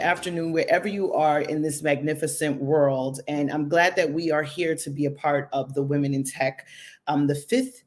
afternoon, wherever you are in this magnificent world. And I'm glad that we are here to be a part of the Women in Tech, the fifth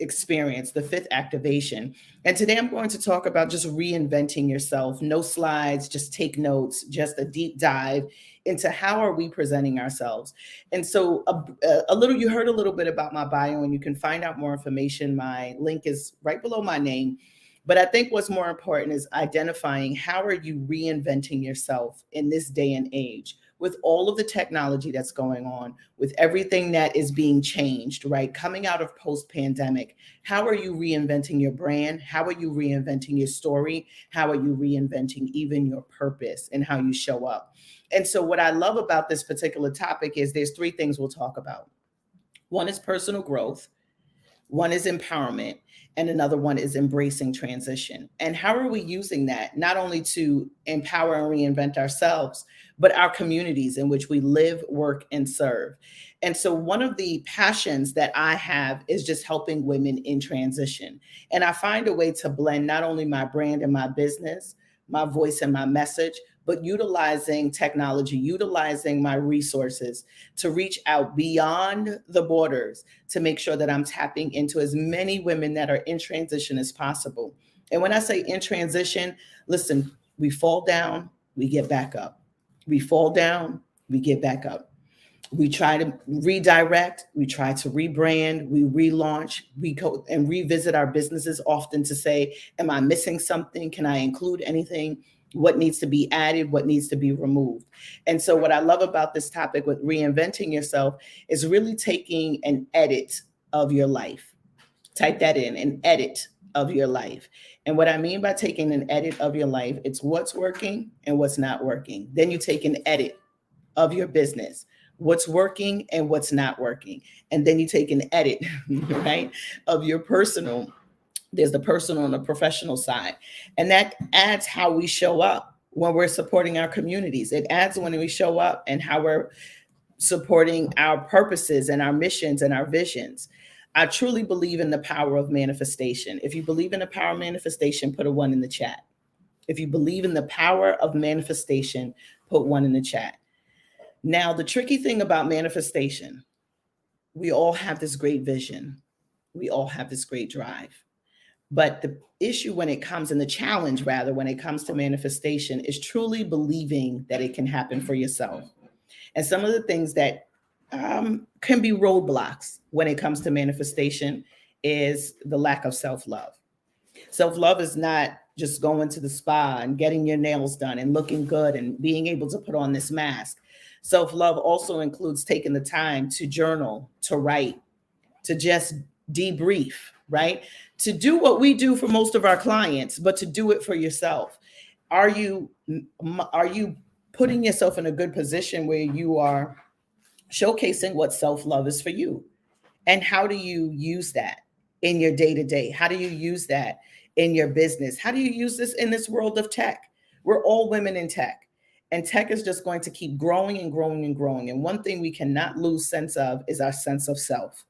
experience, the fifth activation. And today I'm going to talk about just reinventing yourself. No slides, just take notes, just a deep dive into how are we presenting ourselves. And so you heard a little bit about my bio, and you can find out more information. My link is right below my name. But I think what's more important is identifying how are you reinventing yourself in this day and age with all of the technology that's going on, with everything that is being changed, right? Coming out of post-pandemic, how are you reinventing your brand? How are you reinventing your story? How are you reinventing even your purpose and how you show up? And so what I love about this particular topic is there's three things we'll talk about. One is personal growth. One is empowerment, and another one is embracing transition. And how are we using that? Not only to empower and reinvent ourselves, but our communities in which we live, work, and serve. And so one of the passions that I have is just helping women in transition. And I find a way to blend not only my brand and my business, my voice and my message, but utilizing technology, utilizing my resources to reach out beyond the borders to make sure that I'm tapping into as many women that are in transition as possible. And when I say in transition, listen, we fall down, we get back up. We fall down, we get back up. We try to redirect, we try to rebrand, we relaunch, we go and revisit our businesses often to say, am I missing something? Can I include anything? What needs to be added, what needs to be removed. And so what I love about this topic with reinventing yourself is really taking an edit of your life. Type that in, an edit of your life. And what I mean by taking an edit of your life, it's what's working and what's not working. Then you take an edit of your business, what's working and what's not working. And then you take an edit, right, of your personal. There's the personal and the professional side. And that adds how we show up when we're supporting our communities. It adds when we show up and how we're supporting our purposes and our missions and our visions. I truly believe in the power of manifestation. If you believe in the power of manifestation, put a 1 in the chat. If you believe in the power of manifestation, put 1 in the chat. Now, the tricky thing about manifestation, we all have this great vision. We all have this great drive. But the issue when it comes, and the challenge rather, when it comes to manifestation is truly believing that it can happen for yourself. And some of the things that can be roadblocks when it comes to manifestation is the lack of self-love. Self-love is not just going to the spa and getting your nails done and looking good and being able to put on this mask. Self-love also includes taking the time to journal, to write, to just debrief, right? To do what we do for most of our clients, but to do it for yourself. Are you putting yourself in a good position where you are showcasing what self-love is for you? And how do you use that in your day-to-day? How do you use that in your business? How do you use this in this world of tech? We're all women in tech. And tech is just going to keep growing and growing and growing. And one thing we cannot lose sense of is our sense of self.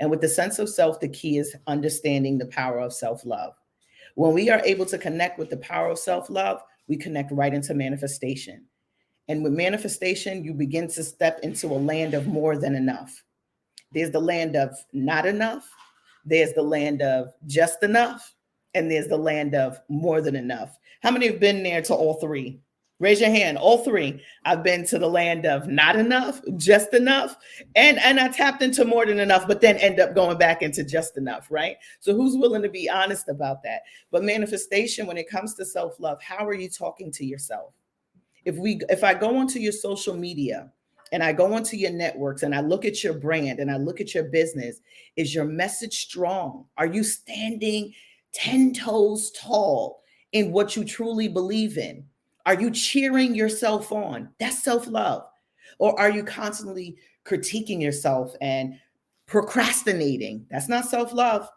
And with the sense of self, the key is understanding the power of self-love. When we are able to connect with the power of self-love, we connect right into manifestation. And with manifestation, you begin to step into a land of more than enough. There's the land of not enough. There's the land of just enough. And there's the land of more than enough. How many have been there to all three? Raise your hand. All three. I've been to the land of not enough, just enough, and I tapped into more than enough, but then end up going back into just enough, right? So who's willing to be honest about that? But manifestation, when it comes to self-love, how are you talking to yourself? If I go onto your social media and I go onto your networks and I look at your brand and I look at your business, is your message strong? Are you standing 10 toes tall in what you truly believe in? Are you cheering yourself on? That's self-love. Or are you constantly critiquing yourself and procrastinating? That's not self-love.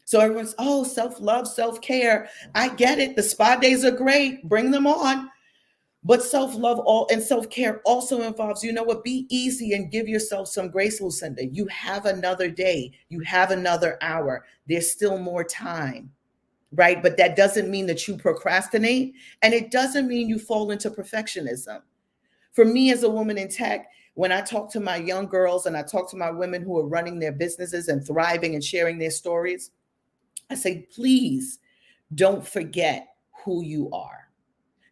So everyone's, oh, self-love, self-care. I get it. The spa days are great. Bring them on. But self-love and self-care also involves, you know what, be easy and give yourself some grace, Lucinda. You have another day. You have another hour. There's still more time. right? But that doesn't mean that you procrastinate, and it doesn't mean you fall into perfectionism. For me as a woman in tech, when I talk to my young girls and I talk to my women who are running their businesses and thriving and sharing their stories, I say, please don't forget who you are.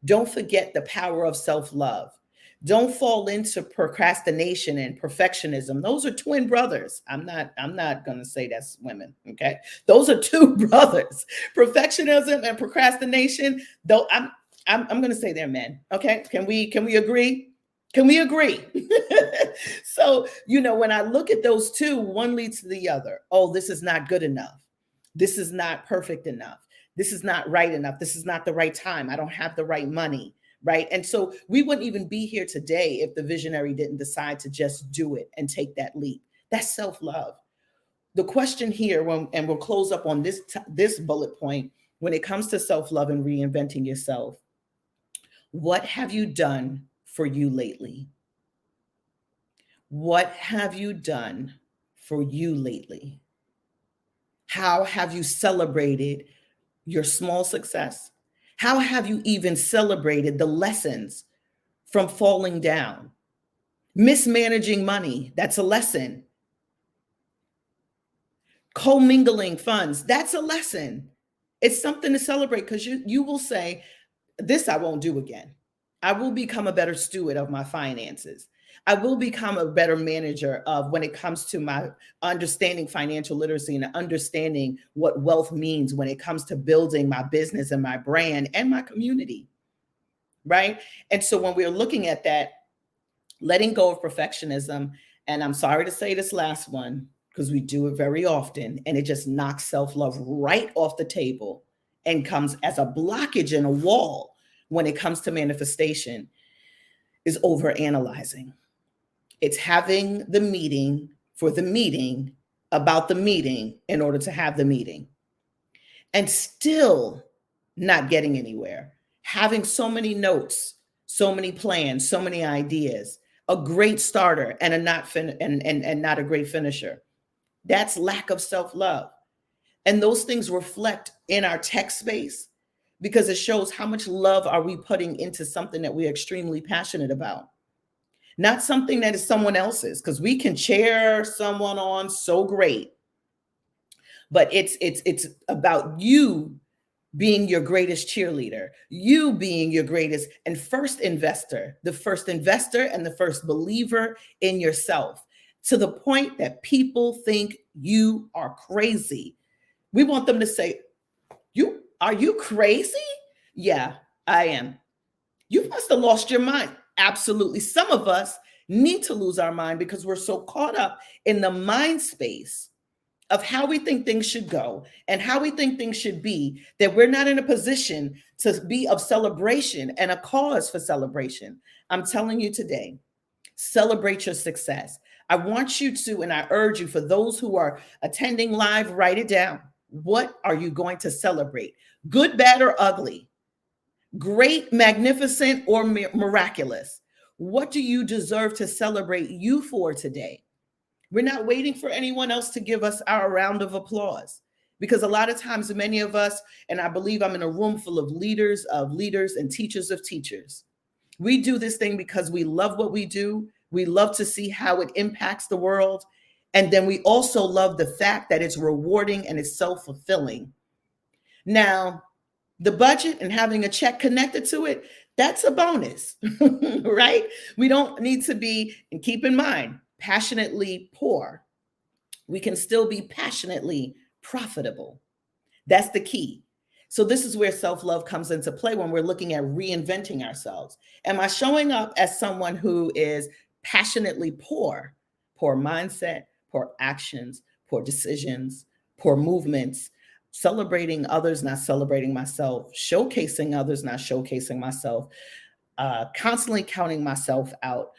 Don't forget the power of self-love. Don't fall into procrastination and perfectionism. Those are twin brothers. I'm not going to say that's women, okay? Those are two brothers. Perfectionism and procrastination, though I'm going to say they're men, okay? Can we agree? Can we agree? So, when I look at those two, one leads to the other. Oh, this is not good enough. This is not perfect enough. This is not right enough. This is not the right time. I don't have the right money, right? And so we wouldn't even be here today if the visionary didn't decide to just do it and take that leap. That's self-love. The question here, and we'll close up on this bullet point, when it comes to self-love and reinventing yourself, what have you done for you lately? What have you done for you lately? How have you celebrated your small success? How have you even celebrated the lessons from falling down? Mismanaging money, that's a lesson. Commingling funds, that's a lesson. It's something to celebrate, because you will say, this I won't do again. I will become a better steward of my finances. I will become a better manager of when it comes to my understanding financial literacy and understanding what wealth means when it comes to building my business and my brand and my community, right? And so when we're looking at that, letting go of perfectionism, and I'm sorry to say this last one, because we do it very often, and it just knocks self-love right off the table and comes as a blockage and a wall when it comes to manifestation, is overanalyzing. It's having the meeting for the meeting about the meeting in order to have the meeting, and still not getting anywhere. Having so many notes, so many plans, so many ideas, a great starter and not a great finisher. That's lack of self-love. And those things reflect in our tech space, because it shows how much love are we putting into something that we're extremely passionate about. Not something that is someone else's, because we can cheer someone on so great, but it's about you being your greatest cheerleader, you being your greatest and first investor, the first investor and the first believer in yourself, to the point that people think you are crazy. We want them to say, are you crazy? Yeah, I am. You must have lost your mind. Absolutely. Some of us need to lose our mind because we're so caught up in the mind space of how we think things should go and how we think things should be, that we're not in a position to be of celebration and a cause for celebration. I'm telling you today, celebrate your success. I want you to, and I urge you, for those who are attending live, write it down. What are you going to celebrate? Good, bad, or ugly? Great, magnificent, or miraculous? What do you deserve to celebrate you for today? We're not waiting for anyone else to give us our round of applause, because a lot of times, many of us, and I believe I'm in a room full of leaders and teachers of teachers, we do this thing because we love what we do. We love to see how it impacts the world. And then we also love the fact that it's rewarding and it's self-fulfilling. Now, the budget and having a check connected to it, that's a bonus, right? We don't need to be, and keep in mind, passionately poor. We can still be passionately profitable. That's the key. So this is where self-love comes into play when we're looking at reinventing ourselves. Am I showing up as someone who is passionately poor? Poor mindset, poor actions, poor decisions, poor movements, celebrating others, not celebrating myself, showcasing others, not showcasing myself, constantly counting myself out,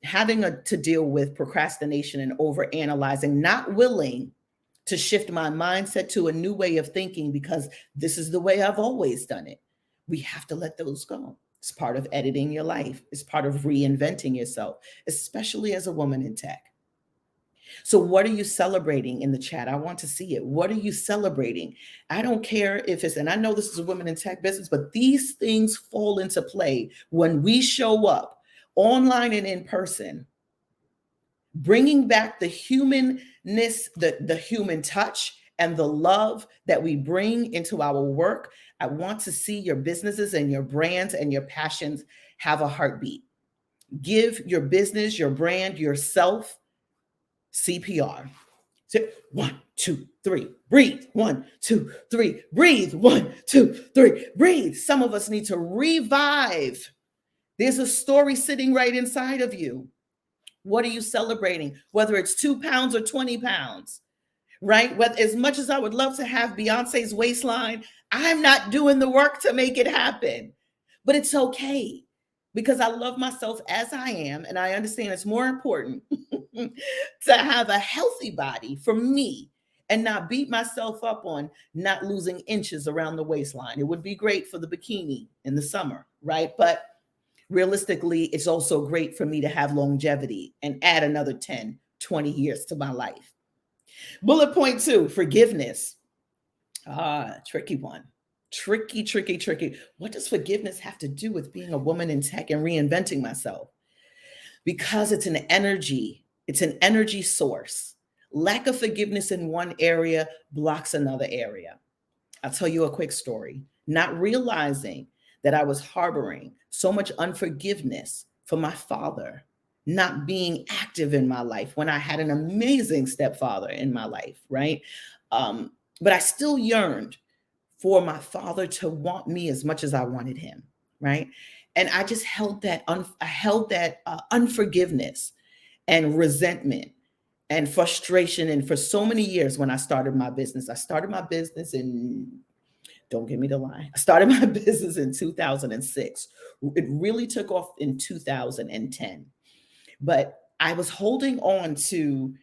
having to deal with procrastination and overanalyzing, not willing to shift my mindset to a new way of thinking because this is the way I've always done it. We have to let those go. It's part of editing your life. It's part of reinventing yourself, especially as a woman in tech. So, what are you celebrating in the chat? I want to see it. What are you celebrating? I don't care if it's, and I know this is a women in tech business, but these things fall into play when we show up online and in person, bringing back the humanness, the human touch, and the love that we bring into our work. I want to see your businesses and your brands and your passions have a heartbeat. Give your business, your brand, yourself CPR. So 1, 2, 3, breathe. 1, 2, 3, breathe. 1, 2, 3, breathe. Some of us need to revive. There's a story sitting right inside of you. What are you celebrating? Whether it's 2 pounds or 20 pounds, right? As much as I would love to have Beyonce's waistline, I'm not doing the work to make it happen. But it's okay, because I love myself as I am, and I understand it's more important to have a healthy body for me and not beat myself up on not losing inches around the waistline. It would be great for the bikini in the summer, right? But realistically, it's also great for me to have longevity and add another 10, 20 years to my life. Bullet point 2, forgiveness. Tricky one. Tricky. What does forgiveness have to do with being a woman in tech and reinventing myself? Because it's an energy source. Lack of forgiveness in one area blocks another area. I'll tell you a quick story. Not realizing that I was harboring so much unforgiveness for my father not being active in my life when I had an amazing stepfather in my life, right? But I still yearned for my father to want me as much as I wanted him, right? And I just held that unforgiveness and resentment and frustration. And for so many years, when I started my business in, don't give me the line. I started my business in 2006. It really took off in 2010. But I was holding on to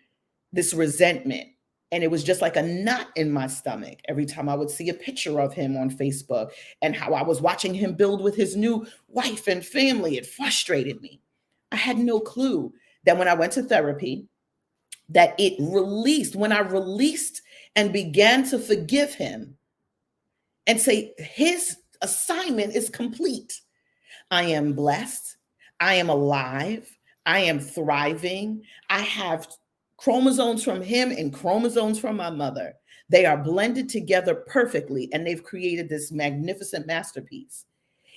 this resentment, and it was just like a knot in my stomach every time I would see a picture of him on Facebook and how I was watching him build with his new wife and family. It frustrated me. I had no clue that when I went to therapy, that it released, when I released and began to forgive him and say, his assignment is complete. I am blessed. I am alive. I am thriving. I have chromosomes from him and chromosomes from my mother. They are blended together perfectly, and they've created this magnificent masterpiece.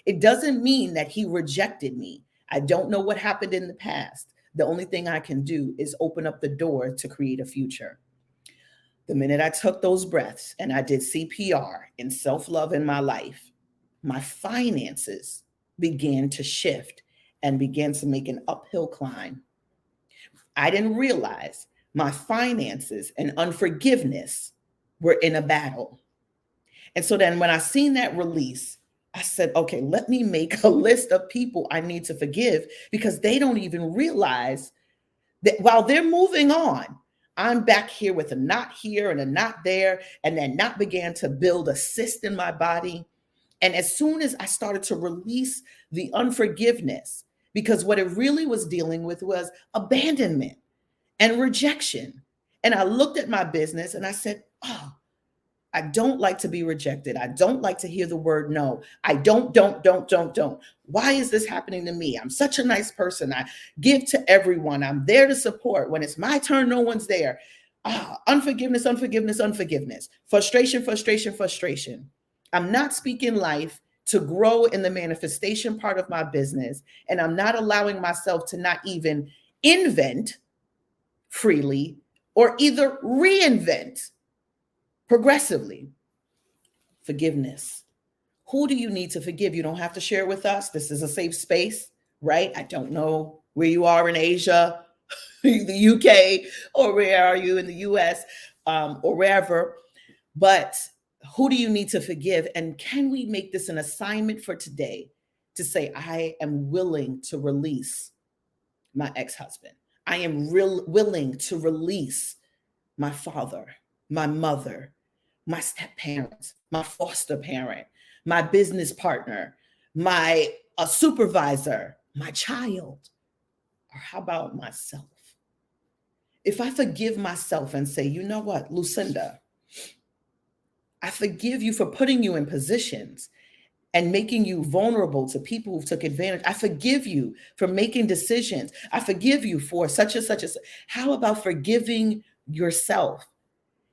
It doesn't mean that he rejected me. I don't know what happened in the past. The only thing I can do is open up the door to create a future. The minute I took those breaths and I did CPR and self-love in my life, my finances began to shift and began to make an uphill climb. I didn't realize my finances and unforgiveness were in a battle. And so then when I seen that release, I said, okay, let me make a list of people I need to forgive, because they don't even realize that while they're moving on, I'm back here with a knot here and a knot there. And that knot began to build a cyst in my body. And as soon as I started to release the unforgiveness, because what it really was dealing with was abandonment and rejection. And I looked at my business and I said, oh, I don't like to be rejected. I don't like to hear the word no. I don't. Why is this happening to me? I'm such a nice person. I give to everyone. I'm there to support. When it's my turn, no one's there. Unforgiveness. Frustration. I'm not speaking life to grow in the manifestation part of my business. And I'm not allowing myself to not even invent freely or either reinvent progressively. Forgiveness. Who do you need to forgive? You don't have to share with us. This is a safe space, right? I don't know where you are in Asia, the UK, or where are you in the US, or wherever. But who do you need to forgive? And can we make this an assignment for today to say, I am willing to release my ex-husband. I am willing to release my father, my mother, my step parents, my foster parent, my business partner, my supervisor, my child, or how about myself? If I forgive myself and say, you know what, Lucinda, I forgive you for putting you in positions and making you vulnerable to people who took advantage. I forgive you for making decisions. I forgive you for such and such. How about forgiving yourself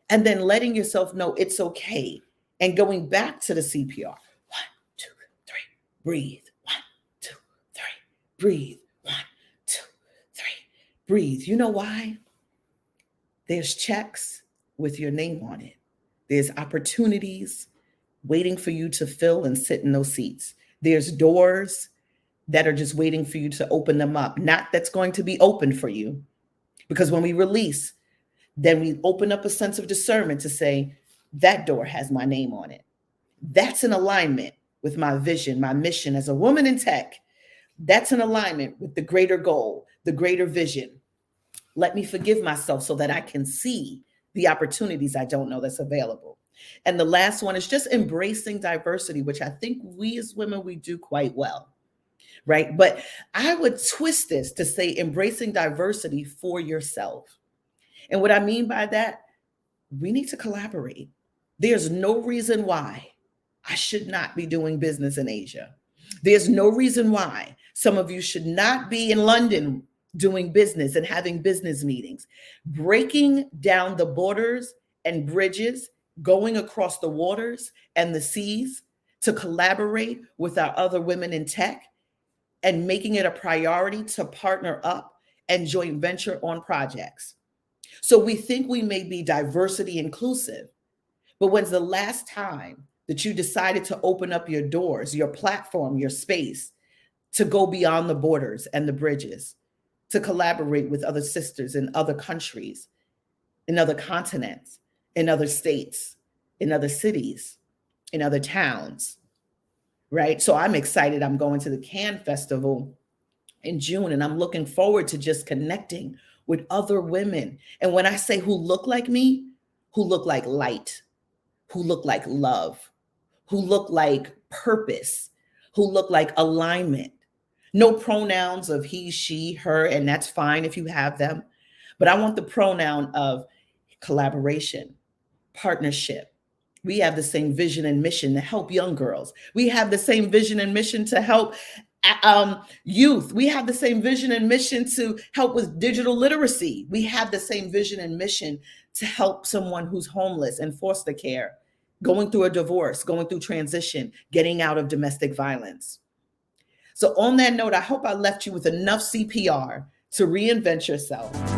and then letting yourself know it's okay and going back to the CPR? 1, 2, 3, breathe. 1, 2, 3, breathe. 1, 2, 3, breathe. You know why? There's checks with your name on it. There's opportunities waiting for you to fill and sit in those seats. There's doors that are just waiting for you to open them up. Not that's going to be open for you, because when we release, then we open up a sense of discernment to say, that door has my name on it. That's in alignment with my vision, my mission as a woman in tech. That's in alignment with the greater goal, the greater vision. Let me forgive myself so that I can see the opportunities I don't know that's available. And the last one is just embracing diversity, which I think we as women, we do quite well, right? But I would twist this to say embracing diversity for yourself. And what I mean by that, we need to collaborate. There's no reason why I should not be doing business in Asia. There's no reason why some of you should not be in London doing business and having business meetings. Breaking down the borders and bridges, going across the waters and the seas to collaborate with our other women in tech and making it a priority to partner up and joint venture on projects. So we think we may be diversity inclusive, but when's the last time that you decided to open up your doors, your platform, your space to go beyond the borders and the bridges, to collaborate with other sisters in other countries, in other continents, in other states, in other cities, in other towns, right? So I'm excited. I'm going to the Cannes Festival in June, and I'm looking forward to just connecting with other women. And when I say who look like me, who look like light, who look like love, who look like purpose, who look like alignment. No pronouns of he, she, her, and that's fine if you have them. But I want the pronoun of collaboration, partnership. We have the same vision and mission to help young girls. We have the same vision and mission to help youth. We have the same vision and mission to help with digital literacy. We have the same vision and mission to help someone who's homeless and foster care, going through a divorce, going through transition, getting out of domestic violence. So on that note, I hope I left you with enough CPR to reinvent yourself.